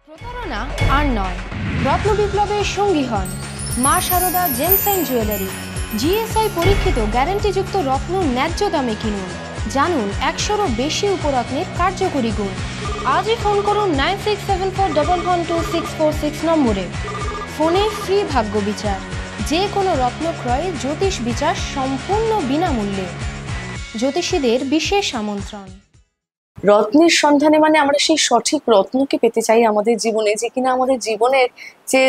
প্রতারণা আর নয়, রত্ন বিপ্লবের সঙ্গী হন Maa Sarada gems and jewellery. GSI পরীক্ষিত গ্যারান্টিযুক্ত রত্ন ন্যায্য দামে কিনুন। জানুন 100-রও বেশি উপরত্নের কার্যকরী গুণ। আজই ফোন করুন 9674112646 নম্বরে। ফোনে ফ্রি ভাগ্য বিচার। যে কোনো রত্ন ক্রয়ে জ্যোতিষ বিচার সম্পূর্ণ বিনামূল্যে। জ্যোতিষীদের বিশেষ আমন্ত্রণ। রত্নের সন্ধানে মানে আমরা সেই সঠিক রত্নকে পেতে চাই আমাদের জীবনে, যে কিনা আমাদের জীবনের যে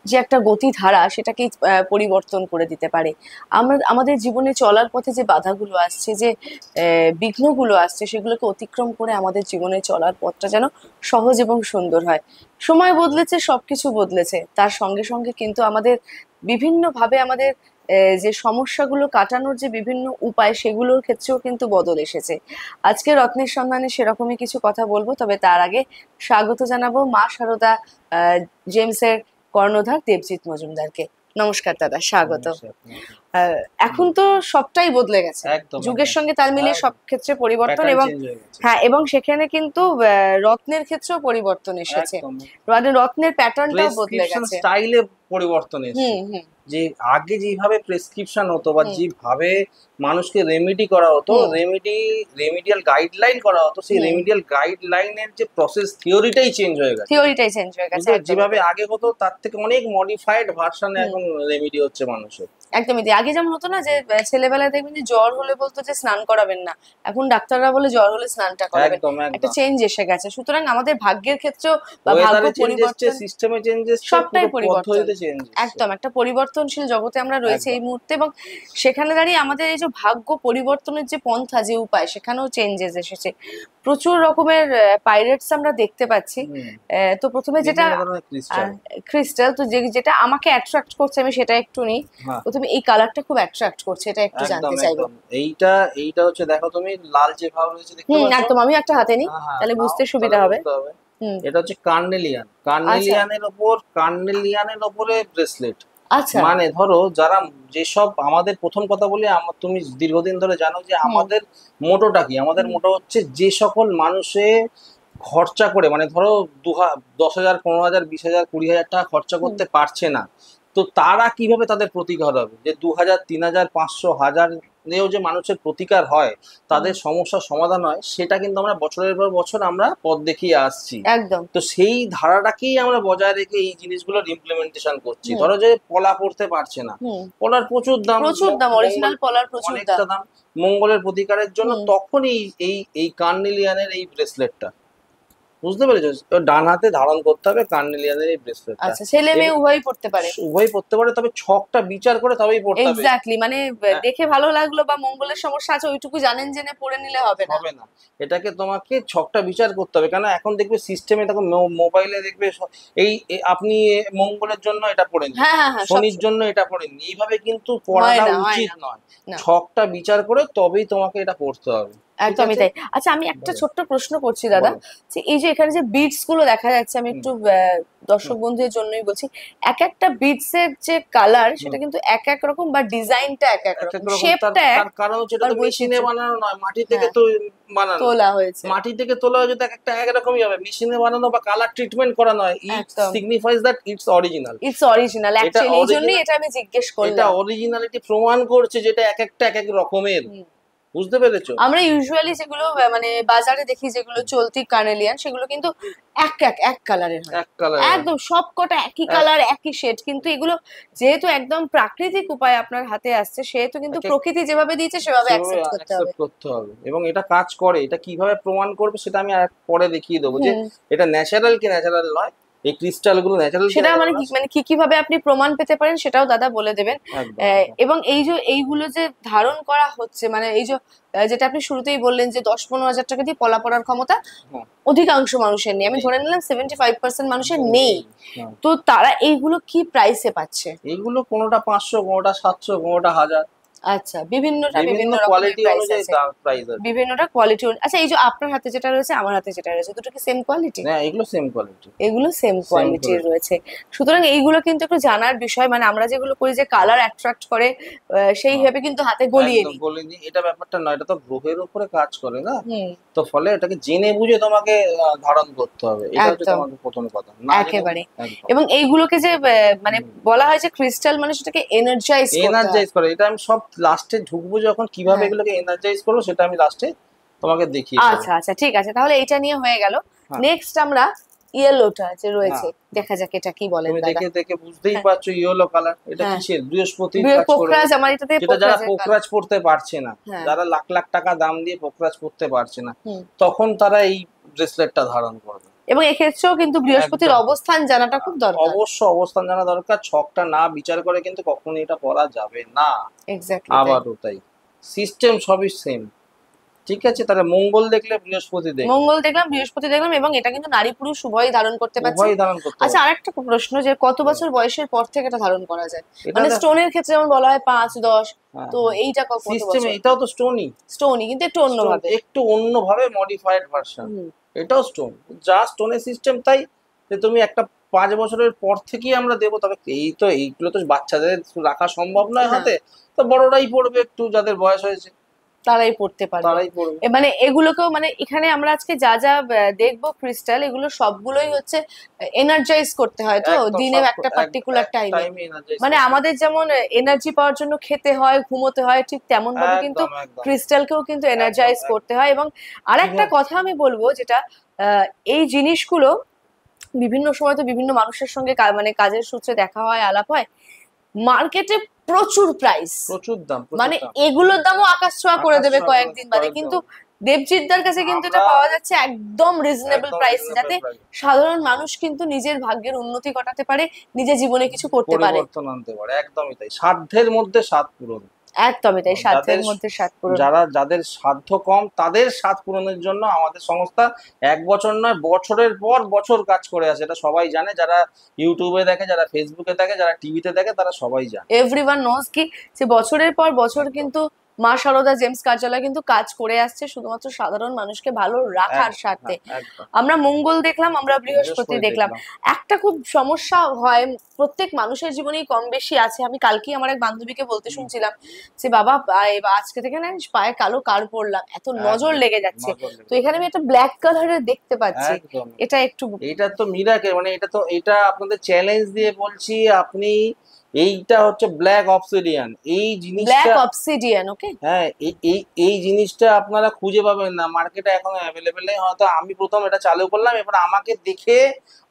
যে একটা গতিধারা সেটাকে পরিবর্তন করে দিতে পারে। আমরা আমাদের জীবনে চলার পথে যে বাধাগুলো আসছে, যে বিঘ্নগুলো আসছে, সেগুলোকে অতিক্রম করে আমাদের জীবনে চলার পথটা যেন সহজ এবং সুন্দর হয়। সময় বদলেছে, সবকিছু বদলেছে, তার সঙ্গে সঙ্গে কিন্তু আমাদের বিভিন্নভাবে আমাদের যে সমস্যাগুলো কাটানোর যে বিভিন্ন উপায়, সেগুলোর ক্ষেত্রেও কিন্তু বদল এসেছে। আজকে রত্নের সন্ধানে সেরকমই কিছু কথা বলবো, তবে তার আগে স্বাগত জানাবো মা শারদা জেমসের কর্ণধার দেবজিৎ মজুমদারকে। নমস্কার দাদা, স্বাগত। এখন তো সবটাই বদলে গেছে, যুগের সঙ্গে তাল মিলিয়ে সব ক্ষেত্রে পরিবর্তন, এবং হ্যাঁ, এবং সেখানে কিন্তু রত্নের ক্ষেত্রেও পরিবর্তন এসেছে। রত্নের প্যাটার্নটাও বদলে গেছে, স্টাইলে পরিবর্তন এসেছে। যে আগে যেভাবে প্রেসক্রিপশন হতো বা যেভাবে মানুষকে রেমেডি করা হতো, রেমেডিয়াল গাইডলাইন করা হতো, সেই রেমেডিয়াল গাইডলাইনের যে প্রসেস থিওরিটাই চেঞ্জ হয়ে গেছে। যেভাবে আগে হতো তার থেকে অনেক মডিফাইড ভার্সনে এখন রেমেডি হচ্ছে মানুষের। একদমই। আগে যেমন হতো না, যে ছেলেবেলায় দেখবেন যে জ্বর হলে বলতো যে স্নান করাবেন না, এখন ডাক্তাররা বলে জ্বর হলে স্নানটা করাবেন। একটা চেঞ্জ এসে গেছে। সুতরাং আমাদের ভাগ্যের ক্ষেত্রেও বা ভাগ্য পরিবর্তন, সিস্টেমে চেঞ্জেস, সবটাই পরিবর্তন। একদম একটা পরিবর্তনশীল জগতে আমরা রয়েছে এই মুহূর্তে, এবং সেখানে দাঁড়িয়ে আমাদের এই যে ভাগ্য পরিবর্তনের যে পন্থা, যে উপায়, সেখানেও চেঞ্জেস এসেছে। প্রচুর রকমের পাইরেটস আমরা দেখতে পাচ্ছি। তো প্রথমে যেটা ক্রিস্টাল, তো যেটা আমাকে অ্যাট্রাক্ট করছে, আমি সেটা একটু নিই। প্রথমে এই কালারটা খুব অ্যাট্রাক্ট করছে, এটা একটু জানতে চাইবো। এইটা হচ্ছে, দেখো তুমি লাল যে ভাব রয়েছে দেখতে পাচ্ছ, একদম। আমি একটা হাতে নিই, তাহলে বুঝতে সুবিধা হবে। এটা হচ্ছে কার্নেলিয়ানের উপরে ব্রেসলেট। আচ্ছা, মানে ধরো যারা যেসব, আমাদের প্রথম কথা বলি, তুমি দীর্ঘদিন ধরে জানো যে আমাদের মোটোটা কি। আমাদের মোটো হচ্ছে যে সকল মানুষে খরচা করে, মানে ধরো 10,000, 15,000, 20,000, 20,000 টাকা খরচা করতে পারছে না, তো তারা কিভাবে তাদের প্রতিকার হবে। যে 2,000, 3,000, 500, 1,000 নিয়েও যে মানুষের প্রতিকার হয়, তাদের সমস্যার সমাধান হয়, সেটা কিন্তু আমরা বছরের পর বছর আমরা পথ দেখিয়ে আসছি। একদম। তো সেই ধারাটাকেই আমরা বজায় রেখে এই জিনিসগুলোর ইমপ্লিমেন্টেশন করছি। ধরো যে পলা পড়তে পারছে না, পলার প্রচুর দাম, অরিজিনাল পলার প্রচুর দাম, মঙ্গলের প্রতিকারের জন্য তখন এই কার্নেলিয়ানের এই ব্রেসলেটটা, বুঝতে পেরেছো, ডান হাতে ধারণ করতে হবে কার্নেলিয়ানের এই ব্রেসলেট। আচ্ছা, ছেলে মেয়ে উভয়ই পড়তে পারে? উভয়ই পড়তে পারে, তবে ছকটা বিচার করে তবেই পড়তে হবে। এক্স্যাক্টলি, মানে দেখে ভালো লাগলো বা মঙ্গলের সমস্যা আছে ওইটুকু জানেন জেনে পড়ে নিলে হবে না। এটাকে তোমাকে ছকটা বিচার করতে হবে। কেন এখন দেখবে সিস্টেমে, দেখো মোবাইলে দেখবে এই আপনি মঙ্গলের জন্য এটা পড়েন, শনির জন্য এটা পড়েন, এইভাবে কিন্তু পড়াটা উচিত নয়। ছকটা বিচার করে তবেই তোমাকে এটা পড়তে হবে। একদমই তাই। আচ্ছা, আমি একটা ছোট্ট প্রশ্ন করছি দাদা, যে এই যে এখানে যে বিটস গুলো দেখা যাচ্ছে, আমি একটু দর্শক বন্ধুদের জন্যই বলছি, এক একটা বিটস এর যে কালার, সেটা কিন্তু এক এক রকম, বা ডিজাইনটা এক এক রকম, শেপটা এক। কারণ হচ্ছে এটা তো মেশিনে বানানো নয়, মাটি থেকে তো বানানো, তোলা হয়েছে। মাটি থেকে তোলা হয়েছে, তো একটা এক রকমই হবে। মেশিনে বানানো বা কালার ট্রিটমেন্ট করা নয়। It signifies that it's original. Actually এই জন্যই এটা আমি জিজ্ঞেস করলাম। এটা অরিজিনালিটি প্রমাণ করছে, যেটা এক একটা এক এক রকমের। বুঝতে পেরেছো? আমরা ইউজুয়ালি যেগুলো মানে বাজারে দেখি, যেগুলো চলতি কার্নেলিয়ান, সেগুলো কিন্তু এক কালারের হয়, একদম সবকটা একই কালার, একই শেড। কিন্তু এগুলো যেহেতু একদম প্রাকৃতিক উপায় আপনার হাতে আসছে, সেহেতু কিন্তু প্রকৃতি যেভাবে দিয়েছে সেভাবে অ্যাকসেপ্ট করতে হবে। এবং এটা কাজ করে, এটা কিভাবে প্রমাণ করবে সেটা আমি আর পরে দেখিয়ে দেবো, যে এটা ন্যাচারাল কি ন্যাচারাল নয়, এই ক্রিস্টালগুলো ন্যাচারাল, সেটা মানে কিভাবে আপনি প্রমাণ পেতে পারেন সেটাও দাদা বলে দেবেন। এবং এই যে এইগুলো যে ধারণ করা হচ্ছে, মানে এই যে যেটা আপনি শুরুতেই বললেন যে 10-15,000 টাকা দিয়ে পলা পড়ার ক্ষমতা অধিকাংশ মানুষের নেই, আমি ধরে নিলাম 75% মানুষের নেই, তো তারা এইগুলো কি প্রাইসে পাচ্ছে? এইগুলো কোনোটা 500, কোনোটা 700, কোনোটা 1000। আচ্ছা, বিভিন্নটা বিভিন্ন বিভিন্ন রকমের কোয়ালিটি প্রাইস অনুযায়ী আছে, দাম প্রাইস আছে। বিভিন্নটা কোয়ালিটি। আচ্ছা, এই যে আপনার হাতে যেটা রয়েছে আমার হাতে যেটা রয়েছে, দুটো কি সেম কোয়ালিটি? না, এগুলো সেম কোয়ালিটি। এগুলো সেম কোয়ালিটির quality। রয়েছে। সুতরাং এইগুলো কিন্তু একটু জানার বিষয়, মানে আমরা যেগুলো করি যে কালার অ্যাট্রাক্ট করে সেই ভেবে কিন্তু হাতে গলিয়ে একদম নিই। বলিনি, এটা ব্যাপারটা নয়, এটা তো গ্রহের উপরে কাজ করে না। হুম, তো ফলে এটাকে জেনে বুঝে তোমাকে ধারণ করতে হবে, এটা হচ্ছে একদম তোমাকে প্রথম কথা, না জেনে একেবারে। একদম। এবং এইগুলোকে যে মানে বলা হয় যে ক্রিস্টাল মানে সেটাকে এনার্জাইজ করতে হয়। এনার্জাইজ করে, এটা আমি সব লাস্টে ঢুকবো যখন, কিভাবে হ্যাঁ, এগুলোকে এনার্জাইজ করবো সেটা আমি লাস্টে তোমাকে দেখিয়ে দেবো। আচ্ছা আচ্ছা, ঠিক আছে, তাহলে এইটা নিয়ে হয়ে গেল। হ্যাঁ। নেক্সট আমরা ইয়েলোটা যে রয়েছে, হ্যাঁ, দেখা যাক এটা কি বলেন তুমি দাদা। দেখে দেখে বুঝতেই হ্যাঁ, পারছো ইয়েলো কালার, এটা হ্যাঁ, কিসের, বৃহস্পতির কাজ করবে। পোখরাজ, আমার এটাতে যেটা যারা পোখরাজের কাজ। পোখরাজ পড়তে পারছে না, হ্যাঁ, যারা লাখ লাখ টাকা দাম দিয়ে পোখরাজ পড়তে পারছে না, হুম। তখন তারা এই ব্রেসলেটটা ধারণ করবে। এবং এক্ষেত্রেও কিন্তু বৃহস্পতির একদম। অবস্থান জানাটা খুব দরকার। অবশ্য অবস্থান জানা দরকার, ছকটা না বিচার করে কিন্তু কখনোই এটা পড়া যাবে না। এক্স্যাক্টলি। আবারও তাই, সিস্টেম সবই সেম। ঠিক আছে, তাহলে মঙ্গল দেখলে বৃহস্পতি দেখলে মঙ্গল দেখলাম, বৃহস্পতি দেখলাম, এবং এটা কিন্তু নারী পুরুষ উভয়ই ধারণ করতে পারছে। উভয়ই ধারণ করতে আচ্ছা, হবে। আরেকটা প্রশ্ন, যে কত বছর বয়সের পর থেকে এটা ধারণ করা যায়? এটা মানে স্টোনের ক্ষেত্রে যেমন বলা হয় 5-10, তো এইটা কত সিস্টেমে বছর? এটাও তো স্টোনই, স্টোনই, কিন্তু একটু অন্যভাবে। একটু অন্যভাবে মডিফাইড ভার্সন। হুম, এটাও স্টোন, যা স্টোনের সিস্টেম তাই, যে তুমি একটা 5 বছরের পর থেকেই আমরা দেবো, তবে এই তো এইগুলো তো বাচ্চাদের রাখা সম্ভব নয় না, হাতে, তো বড়রাই পড়বে, একটু যাদের বয়স হয়েছে তারাই পড়তে পারবে। তারাই পড়বে। মানে এগুলোকেও, মানে এখানে আমরা আজকে যা যা দেখবো ক্রিস্টাল, এগুলো সবগুলোই হচ্ছে এনার্জাইজ করতে হয় তো একদম দিনে একটা পার্টিকুলার টাইমে। টাইমে এনার্জাইজ মানে আমাদের যেমন এনার্জি পাওয়ার জন্য খেতে হয়, ঘুমোতে হয়, ঠিক তেমন ভাবে কিন্তু একদম একদম ক্রিস্টালকেও কিন্তু এনার্জাইজ একদম। করতে হয়। এবং আরেকটা কিভাবে? কথা আমি বলবো, যেটা এই জিনিসগুলো বিভিন্ন সময় তো বিভিন্ন মানুষের সঙ্গে মানে কাজের সূত্রে দেখা হয়, আলাপ হয়, মার্কেটে প্রচুর প্রাইস। প্রচুর দাম, মানে প্রচুর দাম। এগুলোর দামও আকাশ ছোঁয়া করে আকাশ দেবে ছোঁয়া কয়েকদিন বাদে, কয়েকদম। কিন্তু দেবজিৎদার কাছে কিন্তু এটা আমরা পাওয়া যাচ্ছে একদম রিজনেবল একদম প্রাইস, reasonable যাতে price। সাধারণ মানুষ কিন্তু নিজের ভাগ্যের উন্নতি ঘটাতে পারে, নিজের জীবনে কিছু করতে পারে। পরিবর্তন আনতে পারে, একদমই তাই, সাধ্যের মধ্যে সাধ পূরণ। একদমই তাই, সাধ্যের যাদের মধ্যে সাধ পূরণ। যাদের সাধ্য কম, তাদের সাধ পূরণের জন্য আমাদের সংস্থা 1 বছর নয়, বছরের পর বছর কাজ করে আছে, এটা সবাই জানে, যারা ইউটিউবে দেখে, যারা ফেসবুকে দেখে, যারা টিভিতে দেখে, তারা সবাই জানে। এভরিওয়ান নোজ কি যে বছরের পর বছর কিন্তু মা সারদা জেমস কার্যালয় কিন্তু কাজ করে আসছে শুধুমাত্র সাধারণ মানুষকে ভালো রাখার স্বার্থে। একদম। আমরা মঙ্গল দেখলাম, আমরা বৃহস্পতি দেখলাম। একটা খুব সমস্যা হয় প্রত্যেক মানুষের জীবনেই কম বেশি আছে। আমি কালকেই আমার এক বান্ধবীকে বলতে শুনছিলাম যে বাবা আজকে থেকে না পায়ে কালো কার পড়লাম, এত নজর লেগে যাচ্ছে। তো এখানে আমি একটা ব্ল্যাক কালারের দেখতে পাচ্ছি, একদম, এটা একটু এটা তো মিরাকেল, মানে এটা আপনাদের চ্যালেঞ্জ দিয়ে বলছি, আপনি এইটা হচ্ছে ব্ল্যাক অবসিডিয়ান, এই ব্ল্যাক জিনিসটা, অবসিডিয়ান। ওকে, হ্যাঁ, এই জিনিসটা আপনারা খুঁজে পাবেন না মার্কেটে, এখন অ্যাভেলেবেল নেই। হয়তো আমি প্রথম এটা চালু করলাম, এবার আমাকে দেখে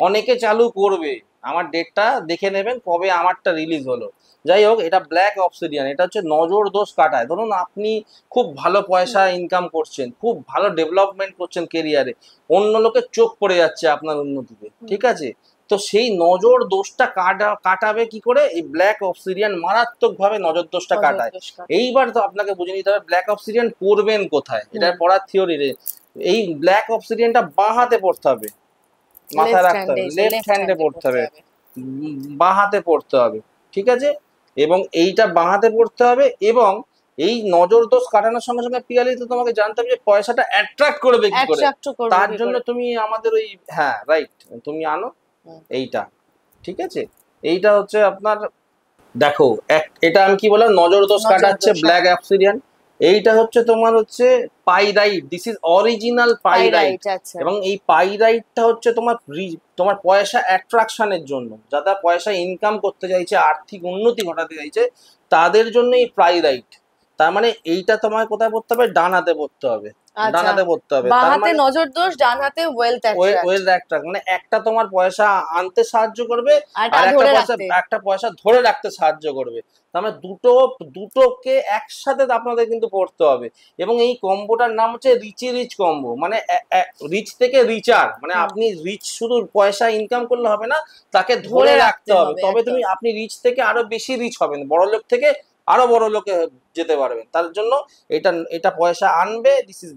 অনেকে চালু করবে, আমার ডেটটা দেখে নেবেন কবে আমারটা রিলিজ হলো। যাই হোক, এটা ব্ল্যাক অবসিডিয়ান, এটা হচ্ছে নজর দোষ কাটায়। ধরুন আপনি খুব ভালো পয়সা ইনকাম করছেন, খুব ভালো ডেভেলপমেন্ট করছেন কেরিয়ারে, অন্য লোকের চোখ পড়ে যাচ্ছে আপনার উন্নতিতে, ঠিক আছে, তো সেই নজর দোষটা কাটাবে কি করে? এই ব্ল্যাক অবসিডিয়ান মারাত্মক ভাবে নজর দোষটা কাটায়। এইবার তো আপনাকে বুঝে নিতে হবে ব্ল্যাক অবসিডিয়ান পড়বেন কোথায়, এটা পড়ার থিওরি রে। এই ব্ল্যাক অবসিডিয়ানটা বাঁ হাতে পড়তে হবে, মাথায় রাখতে হবে, লেফট হ্যান্ডে পড়তে হবে, বাঁ হাতে পড়তে হবে, ঠিক আছে, এবং এইটা বাঁ হাতে পড়তে হবে। এবং এই নজর দোষ কাটানোর সঙ্গে সঙ্গে পিয়ালি তো তোমাকে জানতে হবে যে পয়সাটা অ্যাট্রাক্ট করবে কি করে, তার জন্য তুমি আমাদের ওই, হ্যাঁ রাইট, তুমি আনো এইটা, ঠিক আছে, এইটা হচ্ছে আপনার, দেখো এটা আমি কি বললাম, নজর দোষ কাটাচ্ছে ব্ল্যাক অবসিডিয়ান। এইটা হচ্ছে তোমার হচ্ছে pyrite, this is original pyrite. এবং এই পাইরাইটটা হচ্ছে তোমার পয়সা অ্যাট্রাকশনের জন্য, যারা পয়সা ইনকাম করতে চাইছে, আর্থিক উন্নতি ঘটাতে চাইছে, তাদের জন্য এই পাইরাইট। তার মানে এইটা তোমায় কোথায় পড়তে হবে? ডান হাতে পড়তে হবে, ডান হাতে পড়তে হবে। বাঁ হাতে নজর দোষ, ডান হাতে ওয়েলথ অ্যাট্রাক্ট, মানে একটা তোমার পয়সা আনতে সাহায্য করবে, আর একটা পয়সা ধরে রাখতে সাহায্য করবে। তার মানে দুটোকে একসাথে আপনাদের কিন্তু পড়তে হবে। এবং এই কম্বোটার নাম হচ্ছে রিচ কম্বো, মানে রিচ থেকে রিচার, মানে আপনি রিচ শুধু পয়সা ইনকাম করলে হবে না, তাকে ধরে রাখতে হবে, তবে আপনি রিচ থেকে আরো বেশি রিচ হবেন, বড় লোক থেকে আরো বড় লোকে যেতে পারবেন। তার জন্য এটা পয়সা আনবে, দিস ইজ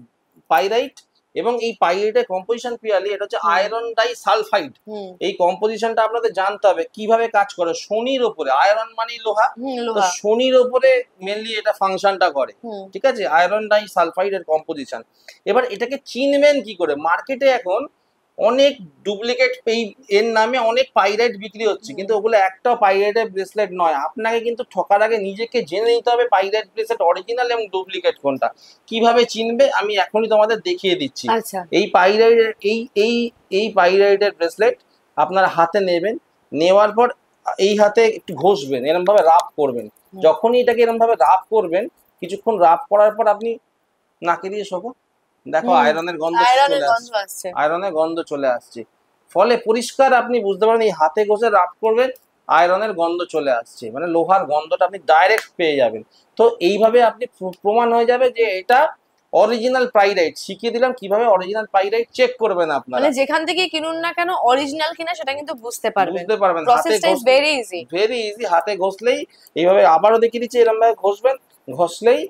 পাইরাইট। এবং এই পাইরাইটের কম্পোজিশন পিয়ালি এটা হচ্ছে আয়রন ডাই সালফাইড। হুম এই কম্পোজিশনটা আপনাদের জানতে হবে কিভাবে কাজ করে। শনির ওপরে, আয়রন মানে লোহা, হুম তো লোহা শনির ওপরে মেনলি এটা ফাংশনটা করে। হুম ঠিক আছে, আয়রন ডাই সালফাইড এর কম্পোজিশন। এবার এটাকে চিনবেন কি করে? মার্কেটে এখন অনেক ডুপ্লিকেট এর নামে অনেক পাইরাইট বিক্রি হচ্ছে, কিন্তু ওগুলো একটাও পাইরাইটের ব্রেসলেট নয়। আপনাকে কিন্তু ঠকার আগে নিজেকে জেনে নিতে হবে পাইরাইট ব্রেসলেট অরিজিনাল এবং ডুপ্লিকেট কোনটা। কিভাবে চিনবে আমি এখনই তোমাদের দেখিয়ে দিচ্ছি। আচ্ছা এই পাইরাইটের এই পাইরাইটের ব্রেসলেট আপনারা হাতে নেবেন, নেওয়ার পর এই হাতে একটু ঘষবেন, এরকম ভাবে রাব করবেন। যখনই এটাকে এরকম ভাবে রাব করবেন, কিছুক্ষণ রাব করার পর আপনি নাকে দিয়ে শোকো, দেখো আয়রনের গন্ধ আয়রনের চলে গন্ধ আসছে, আসছে। আয়রনের গন্ধ চলে আসছে। ফলে পরিষ্কার আপনি বুঝতে পারেন এই হাতে ঘষে রাব করবেন, আয়রনের গন্ধ চলে আসছে, মানে লোহার গন্ধটা আপনি ডাইরেক্ট পেয়ে যাবেন। তো এইভাবে আপনি প্রমাণ হয়ে যাবে যে এটা অরিজিনাল পাইরাইট। শিখিয়ে দিলাম কিভাবে অরিজিনাল পাইরাইট চেক করবেন আপনারা। মানে যেখান থেকে কিনুন না কেন অরিজিনাল কিনা সেটা কিন্তু বুঝতে পারবেন। বুঝতে পারবেন হাতে প্রসেসটা is very easy. Very easy. হাতে ঘষলেই এইভাবে, আবারও দেখিয়ে দিচ্ছি, এরকম ভাবে ঘষবেন, ঘষলেই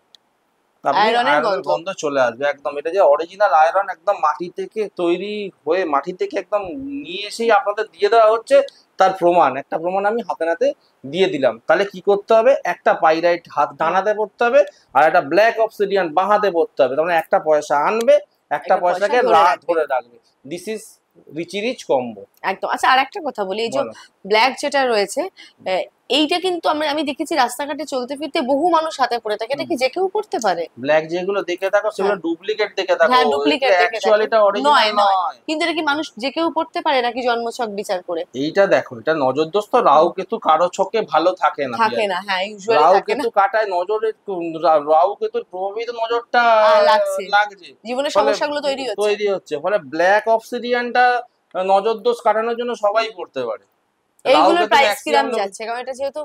আপনি আয়রনের আয়রনের গন্ধ। গন্ধ চলে আসবে একদম। এটা যে অরিজিনাল আয়রন একদম মাটি থেকে তৈরি হয়ে, মাটি থেকে একদম নিয়ে এসেই আপনাদের দিয়ে দেওয়া হচ্ছে, তার প্রমাণ, একটা প্রমাণ আমি হাতে নাতে দিয়ে দিলাম। তাহলে কি করতে হবে? একটা পাইরাইট হাত ডানাতে পড়তে হবে, আর একটা ব্ল্যাক অবসিডিয়ান বাঁ হাতে পড়তে হবে। তার মানে একটা পয়সা আনবে, একটা একটা পয়সা পয়সাকে ধরে রাখবে। ধরে রাখবে। This is richie rich combo. একদম। আচ্ছা আর একটা কথা বলি, এই যে বলো। ব্ল্যাক যেটা রয়েছে এইটা কিন্তু আমি দেখেছি রাস্তাঘাটে চলতে ফিরতে বহু মানুষ হাতে পরে থাকে, এটা কি যে কেউ পড়তে পারে? ব্ল্যাক যেগুলো দেখে থাকো সেগুলো হ্যাঁ। ডুপ্লিকেট দেখে থাকো, হ্যাঁ ডুপ্লিকেট দেখে অ্যাকচুয়ালি এটা অরিজিনাল নয় নয়, নয়। কিন্তু এটা কি মানুষ যে কেউ পড়তে পারে নাকি জন্মছক বিচার করে? এইটা দেখো, এটা নজরদোস্ত। রাহু কেতু কারো ছকে ভালো থাকে না। থাকে না, হ্যাঁ ইউজুয়ালি রাহু থাকে না। কেতু কাটায় নজরের, রাহু কেতুর প্রভাবিত নজরটা লাগছে। লাগছে, জীবনের ফলে সমস্যাগুলো তৈরি হচ্ছে। ফলে ব্ল্যাক অবসিডিয়ানটা নজর দোষ কাটানোর জন্য সবাই পড়তে পারে। রাহু এইগুলোর কেতু প্রাইস কিরাম ম্যাক্সিমাম যাচ্ছে? কারণ এটা যেহেতু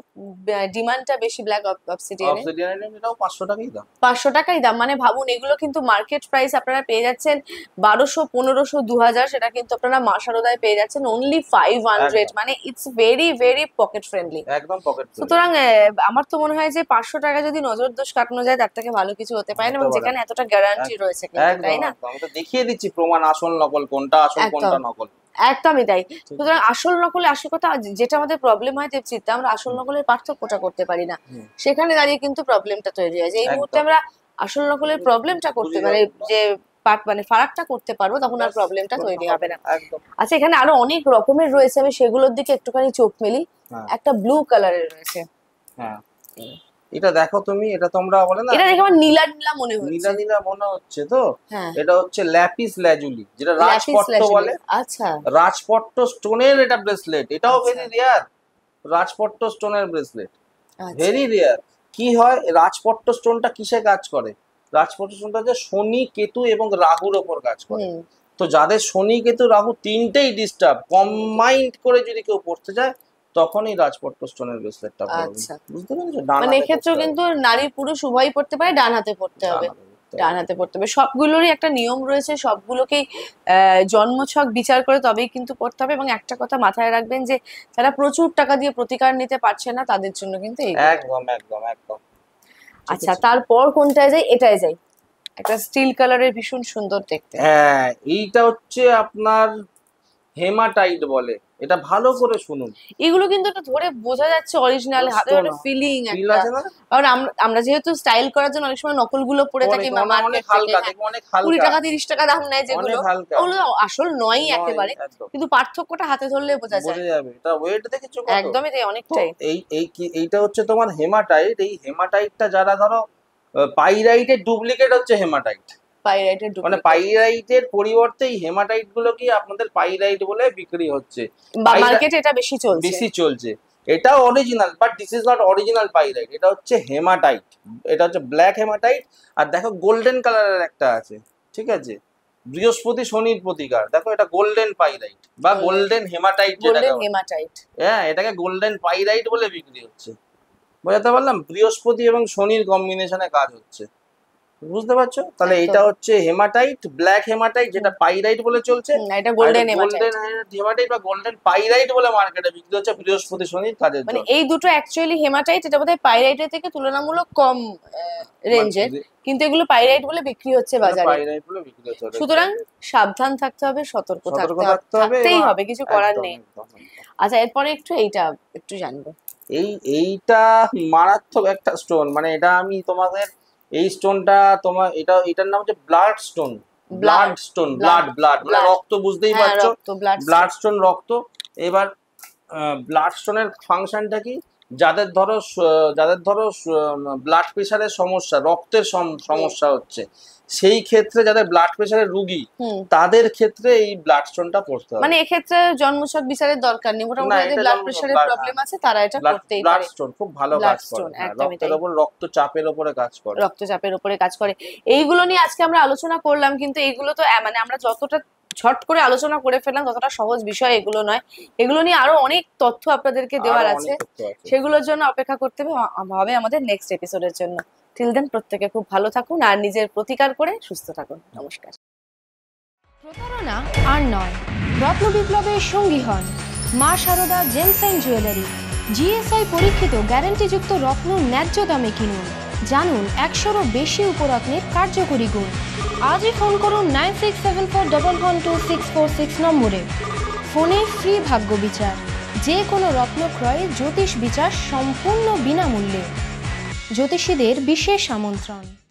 ডিমান্ডটা বেশি ব্ল্যাক অবসিডিয়ানে। অবসিডিয়ানের এটাও 500 টাকাই দাম। 500 টাকাই দাম। মানে ভাবুন, এগুলো কিন্তু মার্কেট প্রাইস আপনারা পেয়ে যাচ্ছেন 1200, 1500, 2000, সেটা কিন্তু আপনারা মা শারদায় পেয়ে যাচ্ছেন অনলি 500। একদম। মানে it's very very pocket friendly. একদম পকেট। সুতরাং আমার তো মনে হয় যে 500 টাকা যদি নজর দোষ কাটানো যায় তার থেকে ভালো কিছু হতে পারে না, এবং হতে পারে। যেখানে এতটা গ্যারান্টি রয়েছে কিন্তু, একদম তাই না? একদম। আমি তো দেখিয়ে দিচ্ছি প্রমাণ, আসল নকল কোনটা, আসল একদম। কোনটা নকল। একদমই তাই। সুতরাং আসল নকলে আসল কথা, যেটা আমাদের প্রবলেম হয় দেবচিত্ত, আমরা আসল নকলের পার্থক্যটা করতে পারি না। হুম। সেখানে দাঁড়িয়ে কিন্তু প্রবলেমটা তৈরি হয়, যে এই একদম। মুহূর্তে আমরা আসল নকলের প্রবলেমটা করতে বুঝে মানে যাবো। যে মানে ফারাকটা করতে পারবো, তখন আর প্রবলেমটা তৈরি হবে না। একদম। আচ্ছা এখানে আরো অনেক রকমের রয়েছে, আমি সেগুলোর দিকে একটুখানি চোখ মেলি। হ্যাঁ। একটা ব্লু কালারের রয়েছে, হ্যাঁ, এটা দেখো তুমি, এটা তোমরা বলে না এটা দেখে আমার নীলা নীলা মনে হচ্ছে। নীলা নীলা মনে হচ্ছে তো? হ্যাঁ এটা হচ্ছে ল্যাপিস ল্যাজুলি, যেটা ল্যাপিস রাজপট্ট লাজুলি। বলে। আচ্ছা রাজপট্ট স্টোনের এটা ব্রেসলেট, এটাও আচ্ছা। Very rare. রাজপট্ট স্টোনের ব্রেসলেট আচ্ছা ভেরি রেয়ার। কি হয়, রাজপট্ট স্টোনটা কিসে কাজ করে? রাজপট্ট স্টোনটা যে শনি, কেতু এবং রাহুর ওপর কাজ করে। হুম। তো যাদের শনি, কেতু, রাহু তিনটেই ডিস্টার্ব, কম্বাইন্ড করে যদি কেউ পড়তে যায়, তখনই রাজপট্ট স্টোনের ব্রেসলেটটা পড়বে। আচ্ছা। বুঝতে পেরেছো? মানে এক্ষেত্রেও কিন্তু নারী পুরুষ উভয়ই পড়তে পারে, ডান হাতে পড়তে হবে। ডান হাতে পড়তে হবে। সবগুলোরই একটা নিয়ম রয়েছে, সবগুলোকেই জন্মছক বিচার করে তবেই কিন্তু পড়তে হবে। এবং একটা কথা মাথায় রাখবেন, যে যারা প্রচুর টাকা দিয়ে প্রতিকার নিতে পারছে না তাদের জন্য কিন্তু এই। একদম একদম একদম। আচ্ছা তারপর কোনটায় যাই? এটাই যাই। একটা স্টিল কালারের, ভীষণ সুন্দর দেখতে। হ্যাঁ, এইটা হচ্ছে আপনার হেমাটাইট বলে। এটা ভালো করে শুনুন। এগুলো কিন্তু একটা ধরে বোঝা যাচ্ছে অরিজিনাল, হাতে বুঝতো একটা না। ফিলিং ফিল একটা। আছে না? কারণ আমরা যেহেতু স্টাইল করার জন্য অনেক সময় নকলগুলো পরে থাকি অনেক মার্কেট অনেক থেকে, হালকা, হ্যাঁ, দেখবো অনেক 20 হালকা, টাকা 30 টাকা দাম নেয় যেগুলো, অনেক হালকা। ওগুলো আসল নয়ই নয়, একেবারে। একদম। কিন্তু পার্থক্যটা হাতে ধরলে বোঝা যায়। বোঝা যাবে। এটা ওয়েট দেখেছো কত? একদমই তাই, তো অনেকটাই। এইটা হচ্ছে তোমার হেমাটাইট। এই হেমাটাইটটা যারা ধরো পাইরাইটের ডুপ্লিকেট হচ্ছে হেমাটাইট। পাইরাইটের মানে ডুপ্লিকেট পাইরাইটের পরিবর্তে এই হেমাটাইট গুলো কি আপনাদের পাইরাইট বলে বিক্রি হচ্ছে, মার্কেটে এটা বেশি চলছে। বেশি চলছে। এটাও original, but this is not original pyrite. এটা হচ্ছে হেমাটাইট, এটা হচ্ছে ব্ল্যাক হেমাটাইট। আর দেখো গোল্ডেন কালারের একটা আছে, ঠিক আছে? বৃহস্পতি শনির প্রতিকার। দেখো এটা গোল্ডেন পাইরাইট বা গোল্ডেন হেমাটাইট, গোল্ডেন হেমাটাইট। হ্যাঁ, এটাকে গোল্ডেন পাইরাইট বলে বিক্রি হচ্ছে। বোঝাতে পারলাম? বৃহস্পতি এবং শনির কম্বিনেশনে কাজ হচ্ছে, বুঝতে পারছো? তাহলে একদম। এটা হচ্ছে হেমাটাইট, ব্ল্যাক হেমাটাইট, যেটা পাইরাইট বলে চলছে। এটা গোল্ডেন গোল্ডেন হেমাটাইট বা গোল্ডেন পাইরাইট বলে মার্কেটে বিক্রি হচ্ছে বৃহস্পতি শনির কাজের মানে জন্য। এই দুটো অ্যাকচুয়ালি হেমাটাইট, এটা বোধহয় পাইরাইটের থেকে তুলনামূলক কম রেঞ্জের, কিন্তু এগুলো পাইরাইট বলে বিক্রি হচ্ছে বাজারে। পাইরাইট বলে বিক্রি হচ্ছে ওটা। সুতরাং সাবধান থাকতে হবে, সতর্ক সতর্ক থাকতে হবে, থাকতে হবে থাকতেই এবং হবে, কিছু করার একদম, নেই। একদম, একদম। আচ্ছা, এরপরে এইটা একটু জানবো। এইটা মারাত্মক একটা স্টোন, মানে এটা আমি তোমাদের এই স্টোনটা এটার নাম হচ্ছে blood stone. Blood stone, blood blood মানে blood। রক্ত, বুঝতেই হ্যাঁ, পারছো। রক্ত, ব্লাড। ব্লাড স্টোন, রক্ত। এবার ব্লাড স্টোনের ফাংশনটা কি? যাদের ধরো ব্লাড প্রেশারের সমস্যা, রক্তের সমস্যা হচ্ছে, সেই ক্ষেত্রে যাদের ব্লাড প্রেশারের রুগী, তাদের ক্ষেত্রে এই ব্লাড স্টোনটা পড়তে হবে। মানে এক্ষেত্রে জন্মছক বিচারের দরকার নেই, মোটামুটি না, যাদের এটা ব্লাড জন্ম- প্রেশারের blood- প্রবলেম আছে তারা এটা করতেই ব্লাড পারে। স্টোন খুব ভালো Blood কাজ করে। stone, হ্যাঁ, একদমই রক্তের তাই। উপর, রক্তচাপের উপরে কাজ করে। রক্তচাপের উপরে কাজ করে। এইগুলো নিয়ে আজকে আমরা আলোচনা করলাম, কিন্তু এইগুলো তো মানে আমরা যতটা ঝট করে আলোচনা করে ফেললাম, ততটা সহজ বিষয় এগুলো নয়। এগুলো নিয়ে আরো অনেক তথ্য আপনাদেরকে দেওয়ার আরো আছে, অনেক তথ্য আছে। সেগুলোর জন্য অপেক্ষা করতে হবে আমাদের নেক্সট এপিসোডের জন্য। টিল দেন প্রত্যেকে খুব ভালো থাকুন আর নিজের প্রতিকার করে সুস্থ থাকুন। নমস্কার। প্রতারণা আর নয়, রত্ন বিপ্লবের সঙ্গী হন Maa Sarada gems and jewellery. GSI পরীক্ষিত গ্যারান্টিযুক্ত রত্ন ন্যায্য দামে কিনুন। জানুন 100রও বেশি উপরত্নের কার্যকরী গুণ। আজই ফোন করুন 9674112646 নম্বরে। ফোনে ফ্রি ভাগ্য বিচার। যে কোনো রত্ন ক্রয়ে জ্যোতিষ বিচার সম্পূর্ণ বিনামূল্যে। জ্যোতিষীদের বিশেষ আমন্ত্রণ।